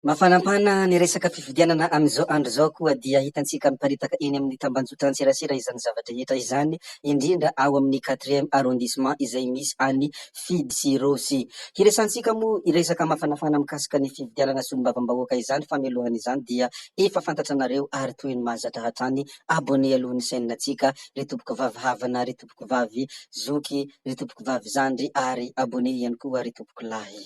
Mafanapana ny resaka fifidianana amin'izao andro zao koa dia hitantsika miparitaka eny amin'ny tambanjotan-tserasera izany zavatra rehetra izany, indrindra ao amin'ny 4e arrondissement izay misy any Fidy sy Rosy. Hiresantsika moa iresaka mafanafana mikasika ny fifidianana solombavam-bahoaka izany fa mialohan' izany dia efa fantatranareo ary toy ny mahazatra hatrany abone alohan'ny sainantsika ry tompoko vavy havana, ry tompoko vavy zoky, ry tompoko vavy zandry ary abone ihany koa ry tompoko lahy.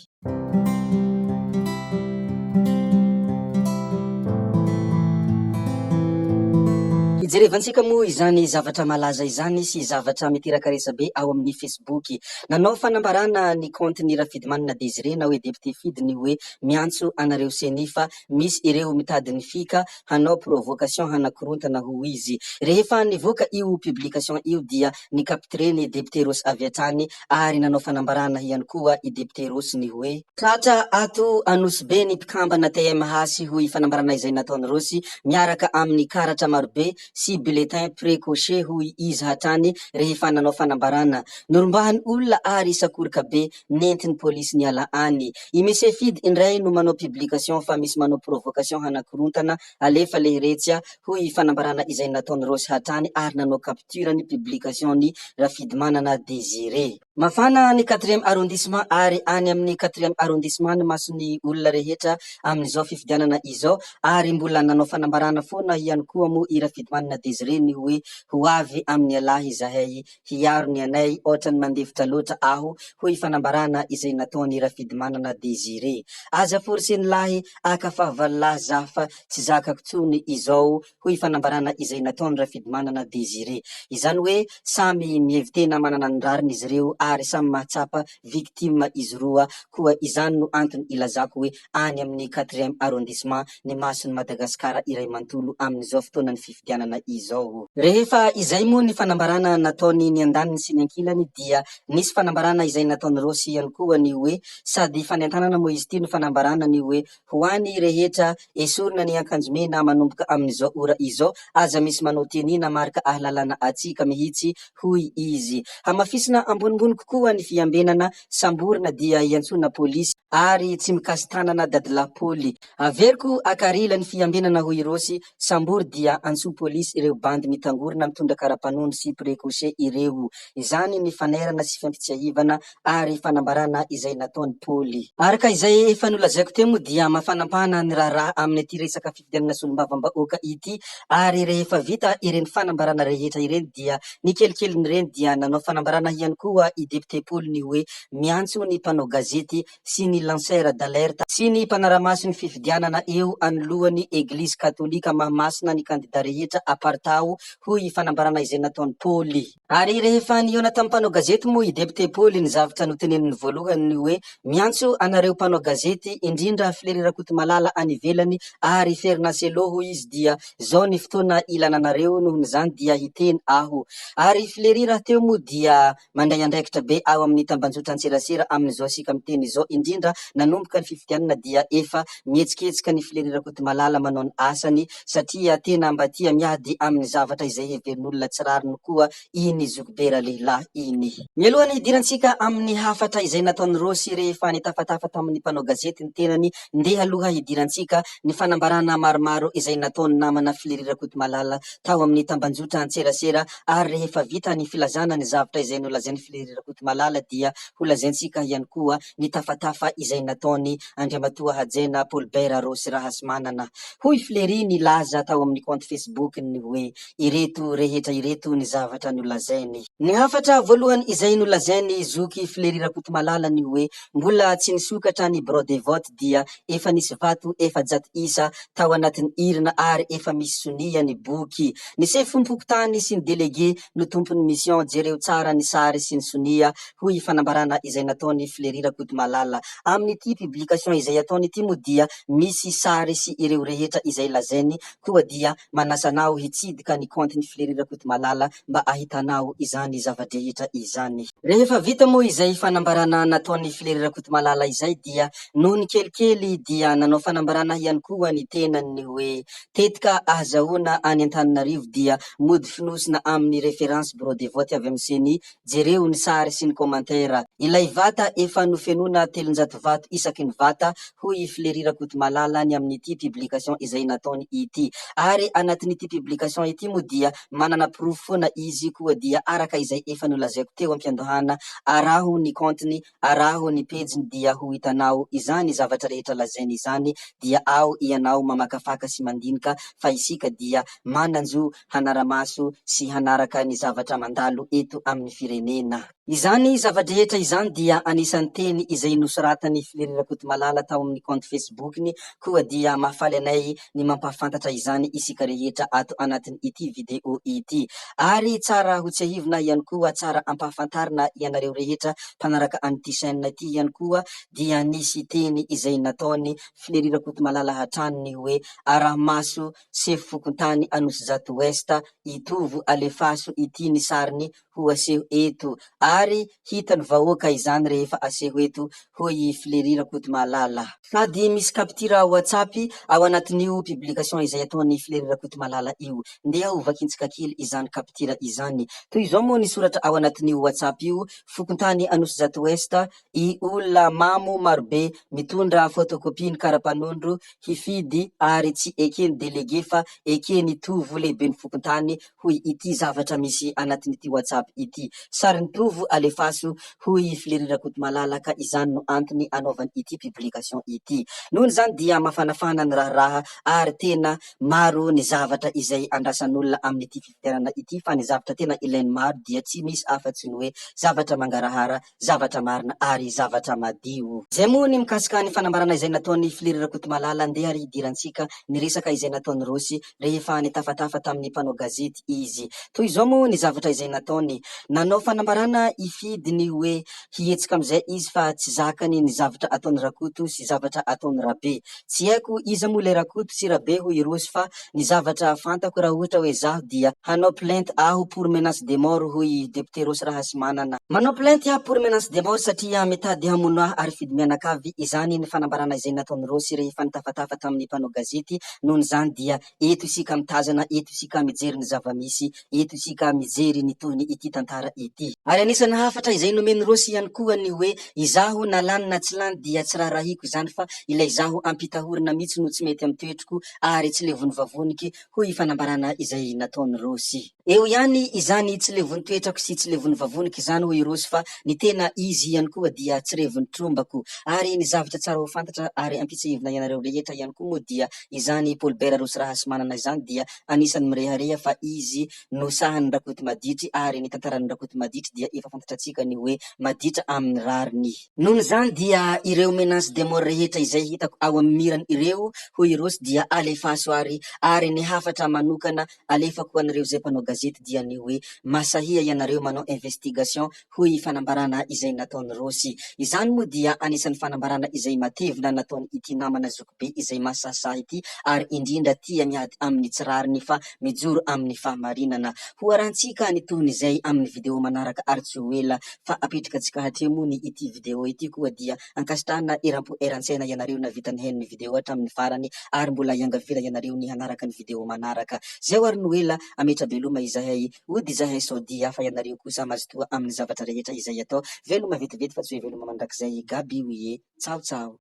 Jerevantsika moa izany zavatra malaza izany sy zavatra miteraka resabe ao amin'ny Facebook. Nanao fanambarana ny compte-ny Rafidimanina Desire na hoe député Fidy ny hoe miantso anareo seni fa misy ireo mitady ny fika hanao provocation hanakorontana ho izy. Rehefa nivoaka io publication io dia nikaptureny député Rosy avy hatrany ary nanao fanambarana ihany koa i député Rosy ny hoe tratra ato Anosibe ny mpikambana TMH hoy fanambarana izay nataony Rosy miaraka amin'ny karatra marobe sy bulletin précoché hoy izy hatrany rehefa nanao fanambarana. Norombahan'ny olona ary isakoroka be nentin'ny polisy niala any. I Monsieur Fidy indray no manao publication fa misy manao provocation hanakorontana alefa lehiretsia hoy fanambarana izay nataony Rosy hatrany ary nanao capture ny publication ny Rafidimanana Desire. Mafana ny 4e arrondissement ary any amin'ny 4e arrondissement ny masony olona rehetra amin'izao fifidianana izao ary mbola nanao fanambarana foana ihany koa moa i Rafidimanana Desire ny hoe ho avy amin'ny alahy zahay hiaro ny anay ohatrany mandefitra loatra aho hoy fanambarana izay nataony Rafidimanana Desire. Aza forceny lahy akafavalahy zafa tsy zakako tsony izao hoy fanambarana izay nataony Rafidimanana Desire. Izany hoe samy mievitena manana ny rariny izy ireo ary samy mahatsapa victime izy roa koa izany no antony ilazako hoe any amin'ny 4e arrondissement ny masony Madagasikara iray mantolo amin'izao fotoana ny fifidianana izao. Rehefa izay moa ny fanambarana nataony ny andaniny sy ny ankilany dia nisy fanambarana izay nataony Rosy ihany koa ny hoe sady fanentanana moa izy ity no fanambarana ny hoe ho any rehetra esorina ny akanjo mena manomboka amin'izao ora izao aza misy manao teny namarika ahalalana atsika mihitsy hoy izy. Hamafisina ambonimbony kokoa ny fiambenana samborina dia iantsona polisy ary tsy mikasy tanana dadilahy Paoly. Averiko akarila ny fiambenana hoy Rosy sambory dia antso polisy ireo bandy mitangorona mitondra karapanondro sy précoché ireo. Izany ny fanerana sy fampitsiahivana ary fanambarana izay nataony Paoly. Araka izay efa nolazaiko teo moa dia mafanampana ny raharaha amin'ny ity resaka fifidianana solombavam-bahoaka ity ary rehefa vita ireny fanambarana rehetra ireny dia ny kelikely dia nanao fanambarana ihany koa i député Paoly ny hoe miantso ny mpanao gazety sy ny lanceur d'alerte sy ny mpanaramaso ny fifidianana eo anoloan'ny eglizy katolika mahamasina ny kandida rehetra apartao hoy fanambarana izay nataony Paoly. Ary rehefa niona tamin'ny mpanao gazety moa i député Paoly ny zavatra noteneniny voalohany ny hoe miantso anareo mpanao gazety indrindra Filery Rakotomalala any ivelany ary Fernacelo hoy izy dia zao ny fotoana ilananareo nohon' izany dia hiteny aho. Ary Filery raha teo moa dia mandray andraikitra be ao amin'ny tambanjotan-tserasera amin'izao sika miteny izao indrindra nanomboka ny fifidianana dia efa mihetsiketsika ny Filery Rakotomalala manao ny asany satria tena mba tia miady amin'ny zavatra izay heverin'olona tsy rariny koa iny zokibera lehilahy iny. Mialohan'ny hidirantsika amin'ny hafatra izay nataony Rosy rehefa nitafatafa tamin'ny mpanao gazety ny tenany ndeha aloha hidirantsika ny fanambarana maromaro izay nataony namana Filery Rakotomalala tao amin'ny tambanjotan-tserasera ary rehefa vita ny filazana ny zavatra izay nolazainy Filery Rakotomalala dia holazaintsika ihany koa ny tafatafa izay nataony Andriamatoa Hajena Paulbert Rosy Rahasimanana. Hoy Filery nilaza tao amin'ny compte Facebook ny hoe ireto rehetra ireto ny zavatra nolazainy. Ny hafatra voalohany izay nolazainy zoky Filery Rakotomalala ny hoe mbola tsy nisokatra ny bureau de vote dia efa nisy vato 400 tao anatin'ny irina ary efa misy sonia ny boky. Ny sefim-pokotany sy ny délégué no tompon'ny mission jereo tsara ny sary sy ny sonia hoy fanambarana izay nataony Filery Rakotomalala. Amin'ity publication izay ataony ity moa dia misy sary sy ireo rehetra izay lazainy koa dia manasanao hitsidika ny compte-ny Filery Rakotomalala mba ahitanao izany zavadrehetra izany. Rehefa vita moa izay fanambarana nataony Filery Rakotomalala izay dia noho ny kelikely dia nanao fanambarana ihany koa ny tenany hoe tetika ahazahoana any Antananarivo dia mody finosina amin'ny référence bureau de vote avy amin'ny seni jereo ny sary komentary sy ny komantera. Ilay vata efa nofenona 300 vato isaky ny vata hoy Flery Rakotomalala ny amin'ity publication izay nataony ity. Ary anatin'ity publication ity moa dia manana proof foana izy koa dia araka izay efa nolazaiko teo am-piandohana, araho ny compteny, araho ny pejiny dia ho hitanao izany zavatra rehetra lazainy izany, dia ao ianao mamakafaka sy mandinika fa isika dia mananjo hanaramaso sy hanaraka ny zavatra mandalo eto amin'ny firenena. Izany zavadrehetra izany dia anisan'ny teny izay nosoratany Flery Rakotomalala tao amin'ny compte Facebookiny, koa dia mahafaly anay ny mampahafantatra izany isika rehetra ato anatin' ity video ity. Ary tsara ho tsehivina ihany koa, tsara ampahafantarina ianareo rehetra mpanaraka an'ity chaîne ity ihany koa, dia nisy teny izay nataony Flery Rakotomalala hatranony hoe arahamaso sefo fokontany Anosizato Ouest, itovo alefaso ity ny sariny ho aseho eto, ary hitany vahoaka izany rehefa aseho eto hoy Flery Rakotomalala. Sady misy capture WhatsApp ao anatin'io publication izay ataony Flery Rakotomalala io, ndeha ho vakintsika kely izany capture izany. Toy izao moa ny soratra ao anatin'io WhatsApp io: fokontany Anosizato Ouest, i olona mamo marobe mitondra photocopie ny karapanondro hifidy ary tsy ekeny délégué fa ekeny tovo lehibe ny fokontany hoy ity zavatra misy anatin'ity WhatsApp ity. Sariny tovo alefaso hoy Flery Rakotomalala, ka izany no antony anaovany ity publication ity. Nohony zany dia mafanafana ny raharaha ary tena maro ny zavatra izay andrasan'olona amin'ity fifidianana ity, fa ny zavatra tena ilainy maro dia tsy misy afatsy ny hoe zavatra mangarahara, zavatra marina ary zavatra madio. Zay moa ny mikasika ny fanambarana izay nataony Flery Rakotomalala. Ndeha ary idirantsika ny resaka izay nataony Rosy rehefa nitafatafa tamin'ny mpanao gazety izy. Toy izao moa ny zavatra izay nataony: nanao fanambarana ifidy ny hoe hihetsika amizay izy fa tsy zakany ny zavatra ataony Rakoto sy zavatra ataony Rabe. Tsy haiko iza moa le Rakoto sy Rabe hoy Rosy, fa ny zavatra fantako raha ohatra hoe zaho dia hanao plainte aho pour menace de mort hoy député Rosy Rahasimanana. Manao plainte aho pour menace de mort satria mitady hamono aho ary fidy mianakavy. Izany ny fanambarana izay nataony Rosy rehefa nitafatafa tamin'ny mpanao gazety. Nohony zany dia eto isika mitazana, eto isika mijery ny zavamisy, eto isika mijery ny tohiny ity tantara ity. Ary anisany hafatra izay nomeny Rosy ihany koa ny hoe izaho na lany na tsy lany dia tsy raha rahiko izany, fa ilay zaho ampitahorina mihitsy no tsy mety amy toetriko ary tsy levony vavoniky hoy fanambarana izay nataony Rosy. Eo ihany izany tsy levony toetrako sy tsy levony vavoniky izany hoy Rosy, fa ny tena izy ihany koa dia tsy revony trombako. Ary ny zavatra tsara ho fantatra ary ampitsahivina ianareo rehetra ihany koa moa dia izany Paulbert Rosy Rahasimanana izany dia anisany mirehareha fa izy no sahan'ny Rakotomaditry, ary ny tantaran'ny Rakotomaditry dia efa fantatratsika ny hoe maditra amin'ny rariny. Nohony zany dia ireo menace de mort rehetra izay hitako ao amin'ny mirany ireo hoy Rosy dia alefaso ary ny hafatra manokana alefako anareo zay mpanao gazety dia ny hoe masahia ianareo manao investigation hoy fanambarana izay nataony Rosy. Izany moa dia anisan'ny fanambarana izay matevina nataony ity namana Zokobe izay masasa ity, ary indrindra tia miady amin'ny tsirariny fa mijoro amin'ny fahamarinana. Ho arantsika ny tohiny amin'ny video manaraka ary tsy ho ela fa apetrakatsika hatremo ny ity video ity, koa dia ankasitrahana eram-po eran-tsaina ianareo na vitany hen ny video hatramin'ny farany, ary mbola iangavila ianareo ny hanaraka ny video manaraka. Zay ary no ela ametra veloma izahay ody izahay Saodia, fa ianareo kosa mazotoa amin'ny zavatra rehetra izay atao. Veloma vetivety fa tsy hoe veloma mandrakizay gaby oye. Tsao tsao.